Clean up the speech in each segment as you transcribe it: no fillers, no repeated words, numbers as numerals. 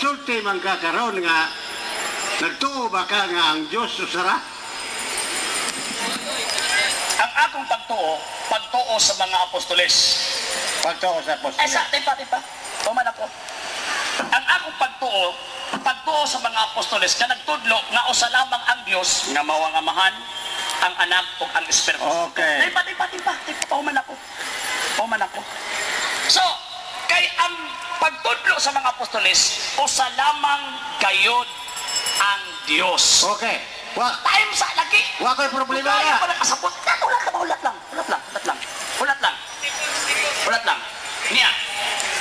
nagsulti man ka karon nga nagtuo ba ka nga ang Dios usara? Ang akong pagtuo sa mga apostoles. Pagtuo sa apostol. Sa tipa. Tuman ako. Ang akong pagtuo sa mga apostoles na nagtudlo nga usa lamang ang Dios nga mao ang Amahan, ang Anak ug ang Espiritu. Okay. Tipa. Tuman ako. So, kay ang pagtudlo sa mga apostoles usa lamang gayud ang Dios. Okay. Time sa lagi. Wa ko'y problema Kaya na. ko nakasabot. Ulat lang. Niya.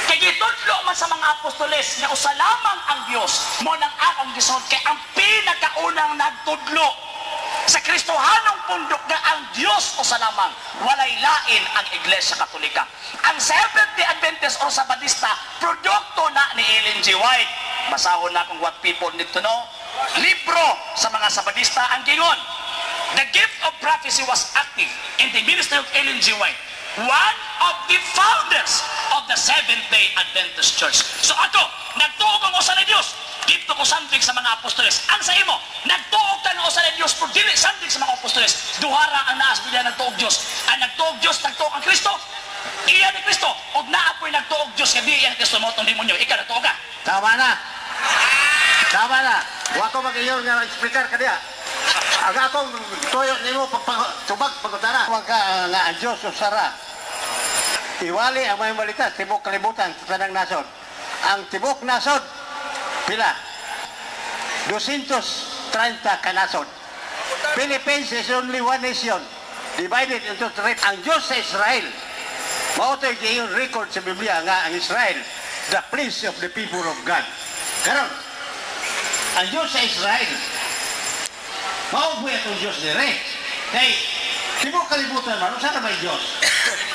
Kay gitudlo man sa mga apostoles na usa lamang ang Dios, mo nang akong gisod kay ang pinakaunang nagtudlo sa Kristohanong pundok nga ang Dios usa lamang, walay lain ang Iglesia Katolika. Ang Seventh-day Adventist o Sabadista, produkto na ni Ellen G. White. Basahon na kung what people need to know. Libro sa mga Sabadista ang gingon. The gift of prophecy was active in the ministry of Ellen G. White, one of the founders of the Seventh-day Adventist Church. So ato, nagtuog ang usa ni Dios, dito ko sandig sa mga apostoles. Ang sa imo, nagtuog ka ng usa ni Dios, pero dili sandig sa mga apostoles. Duhara ang naas bilya nagtuog Dios. Ang nagtuog Dios, nagtuog ang Kristo. Iya ni Kristo, ug naapoy nagtuog Dios nga di iya ni Kristo mo tong demonyo. Ikaw nagtuog ka. Tama na. Wa ko mag-iyon nga explicar ka diya. Ang akong tuyo nimo tubag pagutara. Wa ka nga ang Dios usara. Iwali ang may balita tibok kalibutan sa tanang nasod. Ang tibok nasod pila? 230 ka nasod. Philippines is only one nation divided into three. Ang Diyos sa Israel, mao to'y giyon record sa Biblia nga ang Israel, the prince of the people of God. Karon, ang Diyos sa Israel, mao buhay itong Diyos dire. Kay, tibok kalibutan man, saan na may Diyos?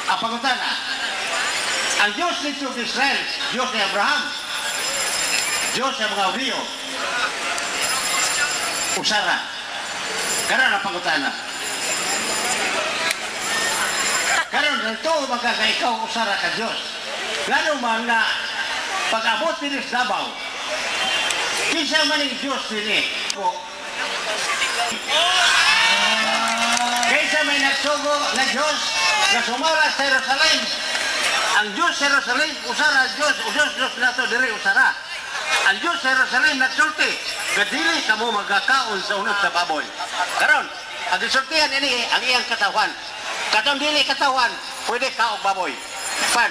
Ang pagutana, ang Diyos nito ng Israel, Diyos ni Abraham, Diyos sa mga Rio, usara. Karon ang pagutana. Karon ito magkakaikaw usara ka Diyos. Gano'n man na pag-abot din sa Davao, kisa man ang Diyos din kaysa may nagsugo na Diyos na sumara sa Jerusalem. Ang Diyos sa Jerusalem, usara Diyos na ito diri usara. Ang Diyos sa Jerusalem nagsulti, kadili ka mo magkakaon sa unod sa baboy. Karon, ang isultihan ini ang iyang katawan. Katong dili katawan, pwede kaog baboy. Pan.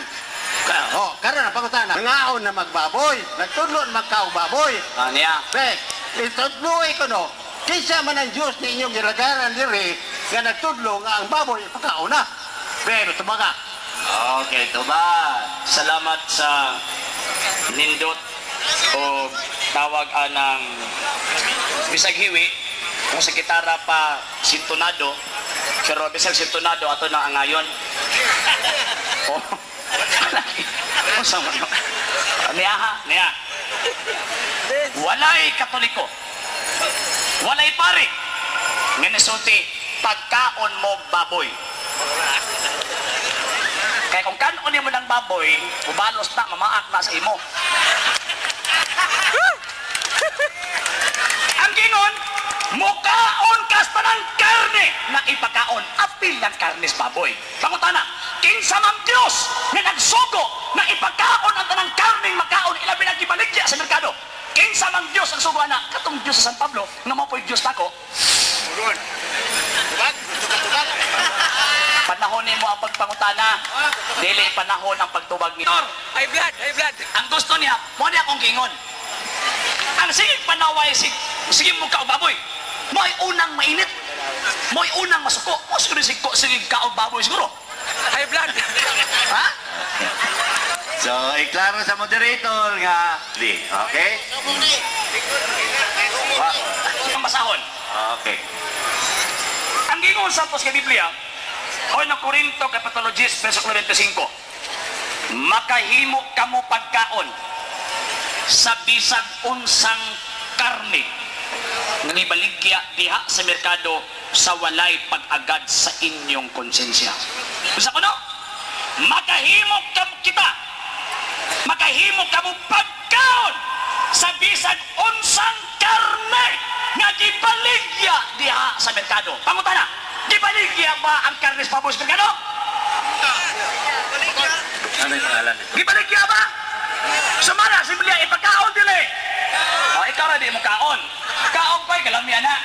Karon ang pagutana. Ngaon na magbaboy, nagtudlo na magkaog baboy. Niya. Bek, itudloy ko no. Kaysa man ang Diyos ni inyong gilagaran diri, nga nagtudlo nga ang baboy, pagkaon na. Pero tumaga. Okay, tuba. Salamat sa nindot o tawag anang bisag hiwi kung sa gitara pa sintonado pero bisag sintonado ato na angayon. Oh. Sama no. Niya. Walay Katoliko. Walay pari. Nginisulti pagkaon mo baboy. Kaya kung kanon mo ng baboy, ubalos na, mamaak na sa imo. Ang gingon, mukaon kas pa ng karne na ipakaon. Apil ng karne sa baboy. Pangutana, kinsa mang Diyos na nagsugo na ipakaon ang tanang karne makaon, ilabi na gibaligya sa merkado. Kinsa mang Diyos ang sugo na katong Diyos sa San Pablo, nga mo po'y Diyos nako. Panahon mo ang pagpangutana, dili panahon ang pagtubag ni High blood. Ang gusto niya, mo niya akong gingon. Ang sige panaway, sige mo kaog baboy. Mo'y unang mainit. Mo'y unang masuko. O siguro sige kaog baboy siguro. High blood. Ha? So, iklaro sa moderator nga, okay? Ang basahon. Okay. Ang gingon sa kay Biblia, o ng Korinto Kapitologist, verso 25, makahimo kamo pagkaon sa bisag unsang karne nga ibaligya diha sa merkado sa walay pag-agad sa inyong konsensya. Bisa ko no? Makahimo kamo pagkaon sa bisag unsang karne nga gibaligya diha sa merkado. Pangutana, gibaligya ba ang karne sa pabos merkado? Ano yung pangalan? Gibaligya ba? Sumara, simpliya, ipagkaon dili. O, ikaw na di mo kaon. Kaon ko'y kalamian na.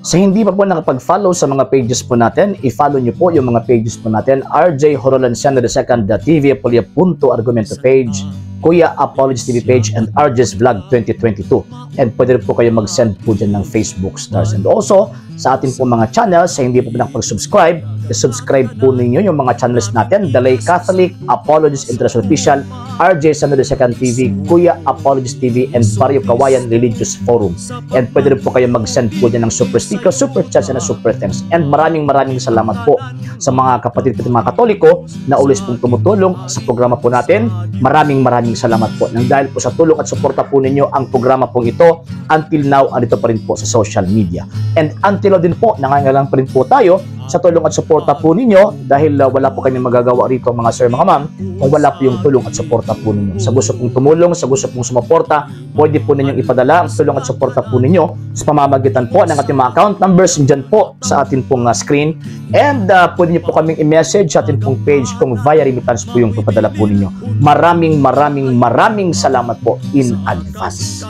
Sa hindi pa po nakapag-follow sa mga pages po natin, i-follow nyo po yung mga pages po natin, RJ Horolanciano II TV, Apolia Punto Argumento page, Kuya Apologies TV page, and RJ's Vlog 2022. And pwede rin po kayo mag-send po dyan ng Facebook stars. And also, sa atin po mga channels, sa hindi po nakapag-subscribe, i-subscribe po ninyo yung mga channels natin, Dalay Catholic, Apologies International Official, RJ Santo II TV, Kuya Apologies TV, and Barrio Kawayan Religious Forum. And pwede rin po kayo mag-send po dyan ng super sticker, super chats, and super thanks. And maraming salamat po sa mga kapatid at mga Katoliko na ulis pong tumutulong sa programa po natin. Maraming salamat po. Nang dahil po sa tulong at suporta po ninyo, ang programa po ito until now, andito pa rin po sa social media. And until now din po, nangangailangan pa rin po tayo sa tulong at suporta po ninyo dahil wala po kami magagawa rito mga sir, mga ma'am, kung wala po yung tulong at suporta po ninyo. Sa gusto pong tumulong, sa gusto pong sumuporta, pwede po ninyong ipadala ang tulong at suporta po ninyo sa pamamagitan po ng ating mga account numbers dyan po sa ating pong screen. And pwede nyo po kaming i-message sa ating pong page kung via remittance po yung ipadala po ninyo. Maraming salamat po in advance.